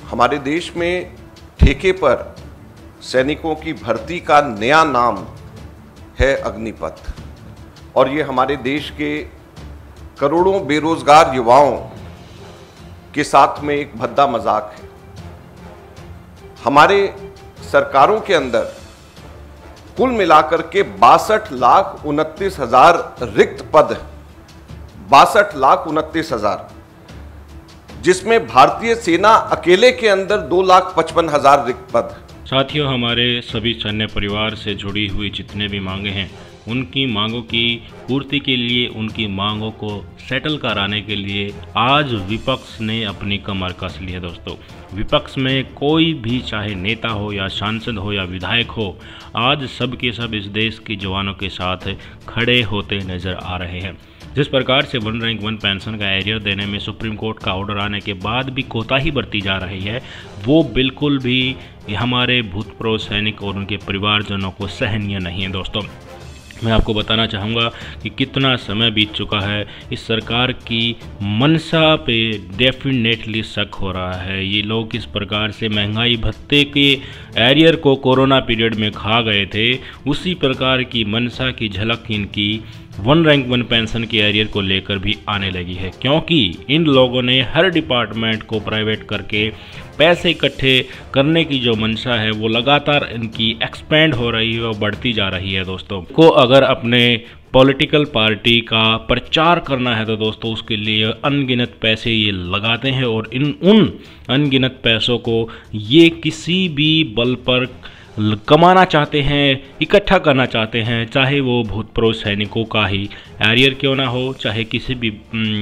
हमारे देश में ठेके पर सैनिकों की भर्ती का नया नाम है अग्निपथ, और ये हमारे देश के करोड़ों बेरोजगार युवाओं के साथ में एक भद्दा मजाक है। हमारे सरकारों के अंदर कुल मिलाकर के 62,29,000 रिक्त पद, 62,29,000, जिसमें भारतीय सेना अकेले के अंदर 2,55,000 रिक्त पद। साथियों, हमारे सभी सैन्य परिवार से जुड़ी हुई जितने भी मांगे हैं, उनकी मांगों की पूर्ति के लिए, उनकी मांगों को सेटल कराने के लिए आज विपक्ष ने अपनी कमर कस ली है। दोस्तों, विपक्ष में कोई भी, चाहे नेता हो या सांसद हो या विधायक हो, आज सब के सब इस देश के जवानों के साथ खड़े होते नजर आ रहे हैं। जिस प्रकार से 1 रैंक 1 पेंशन का एरियर देने में सुप्रीम कोर्ट का ऑर्डर आने के बाद भी कोताही बरती जा रही है, वो बिल्कुल भी हमारे भूतपूर्व सैनिक और उनके परिवारजनों को सहनीय नहीं है। दोस्तों, मैं आपको बताना चाहूँगा कि कितना समय बीत चुका है, इस सरकार की मंशा पे डेफिनेटली शक हो रहा है। ये लोग किस प्रकार से महंगाई भत्ते के एरियर को कोरोना पीरियड में खा गए थे, उसी प्रकार की मंशा की झलक इनकी 1 रैंक 1 पेंशन के एरियर को लेकर भी आने लगी है, क्योंकि इन लोगों ने हर डिपार्टमेंट को प्राइवेट करके पैसे इकट्ठे करने की जो मंशा है वो लगातार इनकी एक्सपेंड हो रही है और बढ़ती जा रही है। दोस्तों को अगर अपने पॉलिटिकल पार्टी का प्रचार करना है तो दोस्तों उसके लिए अनगिनत पैसे ये लगाते हैं, और उन अनगिनत पैसों को ये किसी भी बल पर कमाना चाहते हैं, इकट्ठा करना चाहते हैं, चाहे वो भूतपूर्व सैनिकों का ही एरियर क्यों ना हो, चाहे किसी भी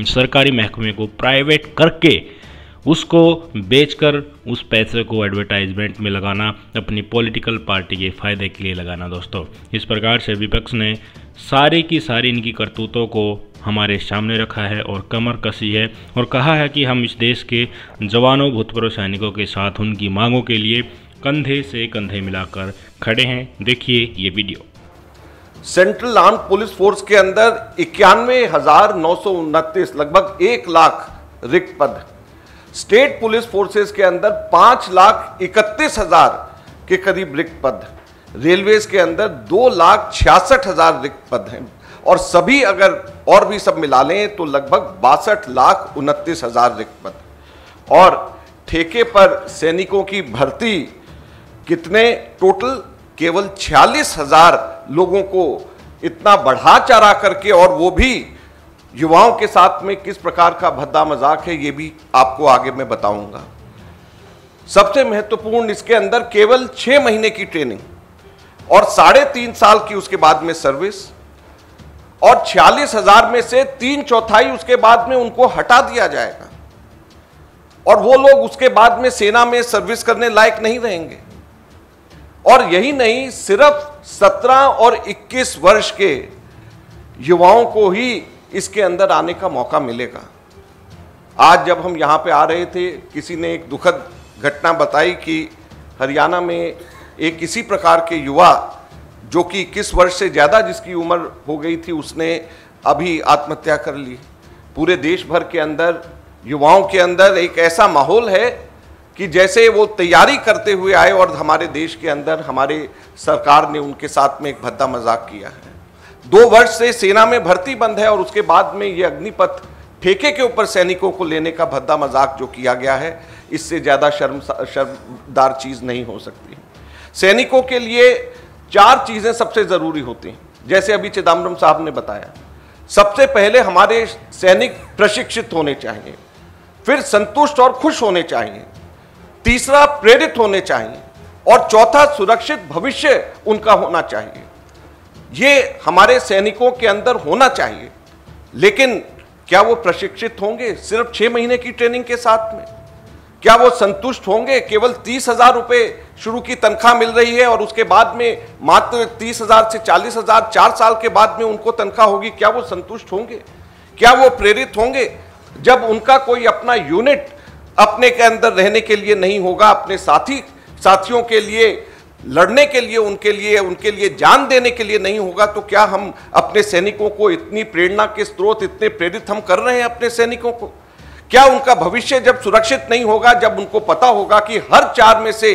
सरकारी महकमे को प्राइवेट करके उसको बेचकर उस पैसे को एडवर्टाइजमेंट में लगाना, अपनी पॉलिटिकल पार्टी के फ़ायदे के लिए लगाना। दोस्तों, इस प्रकार से विपक्ष ने सारी की सारी इनकी करतूतों को हमारे सामने रखा है और कमर कसी है और कहा है कि हम इस देश के जवानों, भूतपूर्व सैनिकों के साथ उनकी मांगों के लिए कंधे से कंधे मिलाकर खड़े हैं। देखिए ये video. Central arm police force के अंदर 91,929, लगभग 1 लाख रिक्त पद। स्टेट पुलिस फोर्सेस के अंदर 5,31,000 के करीब रिक्त पद। रेलवेज के अंदर 2,66,000 रिक्त पद हैं, और सभी अगर और भी सब मिला लें तो लगभग 62,29,000 रिक्त पद। और ठेके पर सैनिकों की भर्ती कितने टोटल? केवल 46,000 लोगों को इतना बढ़ा चढ़ा करके, और वो भी युवाओं के साथ में किस प्रकार का भद्दा मजाक है ये भी आपको आगे मैं बताऊंगा। सबसे महत्वपूर्ण, इसके अंदर केवल 6 महीने की ट्रेनिंग और 3.5 साल की उसके बाद में सर्विस, और 46,000 में से 3/4 उसके बाद में उनको हटा दिया जाएगा, और वो लोग उसके बाद में सेना में सर्विस करने लायक नहीं रहेंगे। और यही नहीं, सिर्फ 17 और 21 वर्ष के युवाओं को ही इसके अंदर आने का मौका मिलेगा। आज जब हम यहाँ पे आ रहे थे, किसी ने एक दुखद घटना बताई कि हरियाणा में एक इसी प्रकार के युवा, जो कि 21 वर्ष से ज़्यादा जिसकी उम्र हो गई थी, उसने अभी आत्महत्या कर ली। पूरे देश भर के अंदर युवाओं के अंदर एक ऐसा माहौल है कि जैसे वो तैयारी करते हुए आए, और हमारे देश के अंदर हमारे सरकार ने उनके साथ में एक भद्दा मजाक किया है। 2 वर्ष से सेना में भर्ती बंद है, और उसके बाद में ये अग्निपथ ठेके के ऊपर सैनिकों को लेने का भद्दा मजाक जो किया गया है, इससे ज़्यादा शर्मदार चीज़ नहीं हो सकती। सैनिकों के लिए 4 चीज़ें सबसे ज़रूरी होती हैं, जैसे अभी चिदम्बरम साहब ने बताया। सबसे पहले हमारे सैनिक प्रशिक्षित होने चाहिए, फिर संतुष्ट और खुश होने चाहिए, तीसरा प्रेरित होने चाहिए, और चौथा सुरक्षित भविष्य उनका होना चाहिए। ये हमारे सैनिकों के अंदर होना चाहिए। लेकिन क्या वो प्रशिक्षित होंगे सिर्फ 6 महीने की ट्रेनिंग के साथ में? क्या वो संतुष्ट होंगे? केवल 30,000 रुपये शुरू की तनख्वाह मिल रही है, और उसके बाद में मात्र 30,000 से 40,000 4 साल के बाद में उनको तनख्वाह होगी। क्या वो संतुष्ट होंगे? क्या वो प्रेरित होंगे? जब उनका कोई अपना यूनिट अपने के अंदर रहने के लिए नहीं होगा, अपने साथियों के लिए लड़ने के लिए, उनके लिए जान देने के लिए नहीं होगा, तो क्या हम अपने सैनिकों को इतनी प्रेरणा के स्रोत, इतने प्रेरित हम कर रहे हैं अपने सैनिकों को? क्या उनका भविष्य जब सुरक्षित नहीं होगा, जब उनको पता होगा कि हर 4 में से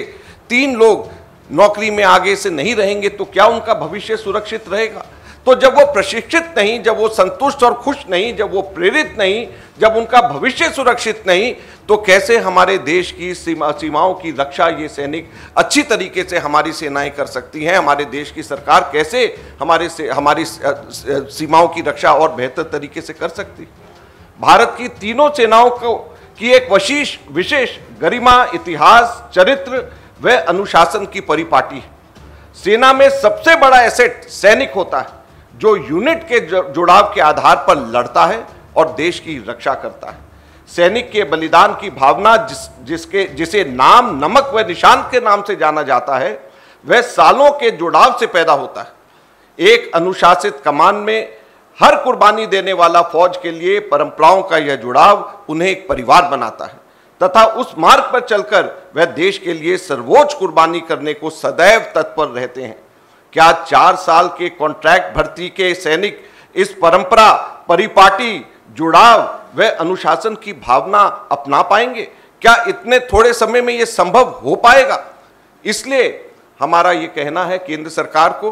3 लोग नौकरी में आगे से नहीं रहेंगे, तो क्या उनका भविष्य सुरक्षित रहेगा? तो जब वो प्रशिक्षित नहीं, जब वो संतुष्ट और खुश नहीं, जब वो प्रेरित नहीं, जब उनका भविष्य सुरक्षित नहीं, तो कैसे हमारे देश की सीमाओं की रक्षा ये सैनिक अच्छी तरीके से हमारी सेनाएं कर सकती हैं? हमारे देश की सरकार कैसे हमारी सीमाओं की रक्षा और बेहतर तरीके से कर सकती? भारत की तीनों सेनाओं की एक विशेष गरिमा, इतिहास, चरित्र व अनुशासन की परिपाटी है। सेना में सबसे बड़ा एसेट सैनिक होता है, जो यूनिट के जुड़ाव के आधार पर लड़ता है और देश की रक्षा करता है। सैनिक के बलिदान की भावना जिसे नाम, नमक व निशान के नाम से जाना जाता है, वह सालों के जुड़ाव से पैदा होता है। एक अनुशासित कमान में हर कुर्बानी देने वाला फौज के लिए परंपराओं का यह जुड़ाव उन्हें एक परिवार बनाता है तथा उस मार्ग पर चलकर वह देश के लिए सर्वोच्च कुर्बानी करने को सदैव तत्पर रहते हैं। क्या 4 साल के कॉन्ट्रैक्ट भर्ती के सैनिक इस परंपरा, परिपाटी, जुड़ाव व अनुशासन की भावना अपना पाएंगे? क्या इतने थोड़े समय में यह संभव हो पाएगा? इसलिए हमारा ये कहना है केंद्र सरकार को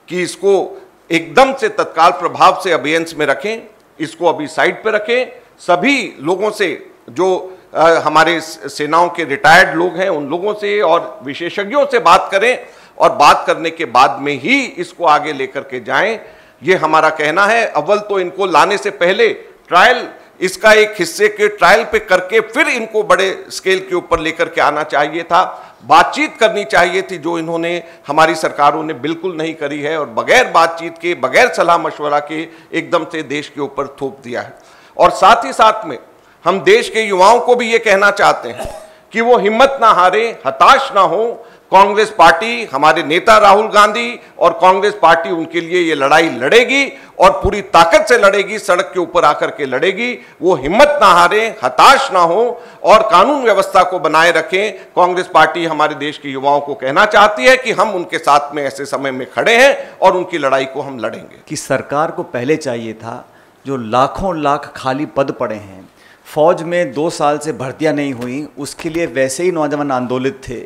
कि इसको एकदम से तत्काल प्रभाव से अभियान में रखें, इसको अभी साइड पे रखें। सभी लोगों से, जो हमारे सेनाओं के रिटायर्ड लोग हैं, उन लोगों से और विशेषज्ञों से बात करें और बात करने के बाद में ही इसको आगे लेकर के जाएं, ये हमारा कहना है। अव्वल तो इनको लाने से पहले ट्रायल, इसका एक हिस्से के ट्रायल पे करके फिर इनको बड़े स्केल के ऊपर लेकर के आना चाहिए था। बातचीत करनी चाहिए थी, जो इन्होंने, हमारी सरकारों ने बिल्कुल नहीं करी है और बगैर बातचीत के, बगैर सलाह मशवरा के एकदम से देश के ऊपर थोप दिया है। और साथ ही साथ में हम देश के युवाओं को भी ये कहना चाहते हैं कि वो हिम्मत ना हारे, हताश ना हो। कांग्रेस पार्टी, हमारे नेता राहुल गांधी और कांग्रेस पार्टी उनके लिए ये लड़ाई लड़ेगी और पूरी ताकत से लड़ेगी, सड़क के ऊपर आकर के लड़ेगी। वो हिम्मत ना हारे, हताश ना हो और कानून व्यवस्था को बनाए रखें। कांग्रेस पार्टी हमारे देश के युवाओं को कहना चाहती है कि हम उनके साथ में ऐसे समय में खड़े हैं और उनकी लड़ाई को हम लड़ेंगे। कि सरकार को पहले चाहिए था, जो लाखों लाख खाली पद पड़े हैं, फौज में 2 साल से भर्तियां नहीं हुई, उसके लिए वैसे ही नौजवान आंदोलित थे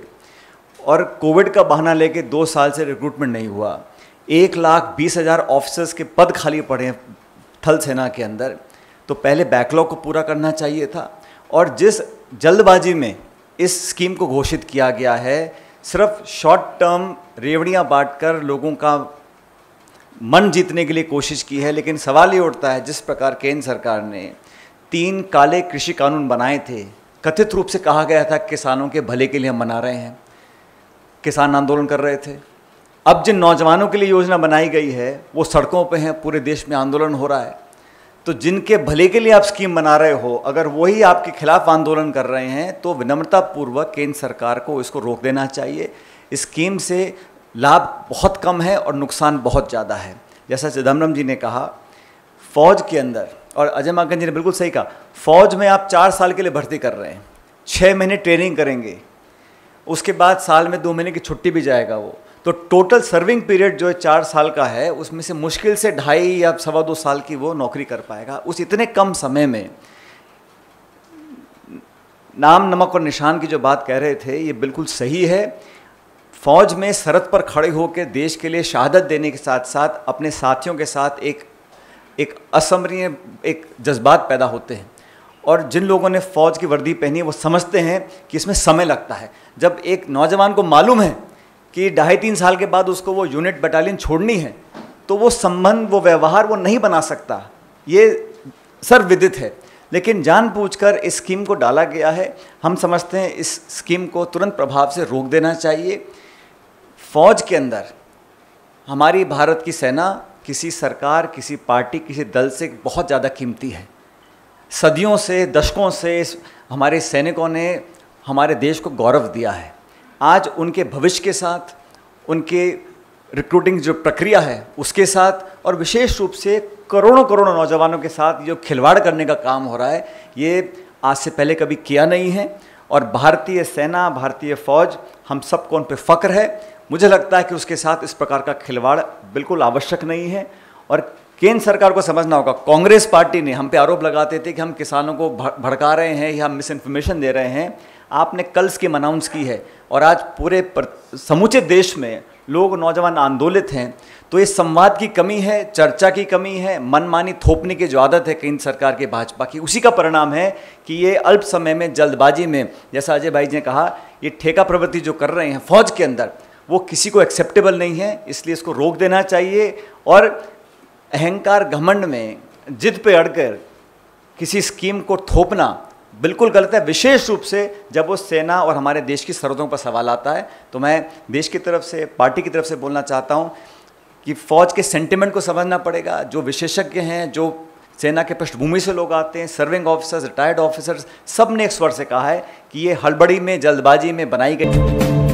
और कोविड का बहाना लेके 2 साल से रिक्रूटमेंट नहीं हुआ। 1,20,000 ऑफिसर्स के पद खाली पड़े हैं थल सेना के अंदर। तो पहले बैकलॉग को पूरा करना चाहिए था। और जिस जल्दबाजी में इस स्कीम को घोषित किया गया है, सिर्फ शॉर्ट टर्म रेवड़ियाँ बांटकर लोगों का मन जीतने के लिए कोशिश की है। लेकिन सवाल ये उठता है, जिस प्रकार केंद्र सरकार ने 3 काले कृषि कानून बनाए थे, कथित रूप से कहा गया था किसानों के भले के लिए हम बना रहे हैं, किसान आंदोलन कर रहे थे। अब जिन नौजवानों के लिए योजना बनाई गई है वो सड़कों पे हैं, पूरे देश में आंदोलन हो रहा है। तो जिनके भले के लिए आप स्कीम बना रहे हो, अगर वही आपके खिलाफ आंदोलन कर रहे हैं, तो विनम्रतापूर्वक केंद्र सरकार को इसको रोक देना चाहिए। इस स्कीम से लाभ बहुत कम है और नुकसान बहुत ज़्यादा है। जैसा चिदम्बरम जी ने कहा, फौज के अंदर, और अजय माकन जी ने बिल्कुल सही कहा, फौज में आप 4 साल के लिए भर्ती कर रहे हैं, 6 महीने ट्रेनिंग करेंगे, उसके बाद साल में 2 महीने की छुट्टी भी जाएगा वो। तो टोटल सर्विंग पीरियड जो है 4 साल का है, उसमें से मुश्किल से 2.5 या 2.25 साल की वो नौकरी कर पाएगा। उस इतने कम समय में नाम, नमक और निशान की जो बात कह रहे थे, ये बिल्कुल सही है। फौज में सरहद पर खड़े होकर देश के लिए शहादत देने के साथ साथ अपने साथियों के साथ एक असमरणीय एक जज्बात पैदा होते हैं। और जिन लोगों ने फ़ौज की वर्दी पहनी है वो समझते हैं कि इसमें समय लगता है। जब एक नौजवान को मालूम है कि 2.5-3 साल के बाद उसको वो यूनिट बटालियन छोड़नी है, तो वो संबंध, वो व्यवहार वो नहीं बना सकता, ये सर्वविदित है। लेकिन जानबूझकर इस स्कीम को डाला गया है। हम समझते हैं इस स्कीम को तुरंत प्रभाव से रोक देना चाहिए। फ़ौज के अंदर हमारी भारत की सेना किसी सरकार, किसी पार्टी, किसी दल से बहुत ज़्यादा कीमती है। सदियों से, दशकों से हमारे सैनिकों ने हमारे देश को गौरव दिया है। आज उनके भविष्य के साथ, उनके रिक्रूटिंग जो प्रक्रिया है उसके साथ, और विशेष रूप से करोड़ों करोड़ों नौजवानों के साथ जो खिलवाड़ करने का काम हो रहा है, ये आज से पहले कभी किया नहीं है। और भारतीय सेना, भारतीय फ़ौज, हम सबको उन पर फ़ख्र है। मुझे लगता है कि उसके साथ इस प्रकार का खिलवाड़ बिल्कुल आवश्यक नहीं है। और केंद्र सरकार को समझना होगा। कांग्रेस पार्टी ने हम पे आरोप लगाते थे कि हम किसानों को भड़का रहे हैं या हम मिस इन्फॉर्मेशन दे रहे हैं। आपने कल स्कीम अनाउंस की है और आज पूरे समूचे देश में लोग, नौजवान आंदोलित हैं। तो ये संवाद की कमी है, चर्चा की कमी है, मनमानी थोपने की जो आदत है केंद्र सरकार के भाजपा की, उसी का परिणाम है कि ये अल्प समय में, जल्दबाजी में, जैसा अजय भाई जी ने कहा, ये ठेका प्रवृत्ति जो कर रहे हैं फौज के अंदर, वो किसी को एक्सेप्टेबल नहीं है। इसलिए इसको रोक देना चाहिए। और अहंकार, घमंड में, जिद पे अड़कर किसी स्कीम को थोपना बिल्कुल गलत है, विशेष रूप से जब वो सेना और हमारे देश की सरहदों पर सवाल आता है। तो मैं देश की तरफ से, पार्टी की तरफ से बोलना चाहता हूँ कि फौज के सेंटिमेंट को समझना पड़ेगा। जो विशेषज्ञ हैं, जो सेना के पृष्ठभूमि से लोग आते हैं, सर्विंग ऑफिसर्स, रिटायर्ड ऑफिसर्स, सब ने एक स्वर से कहा है कि ये हड़बड़ी में, जल्दबाजी में बनाई गई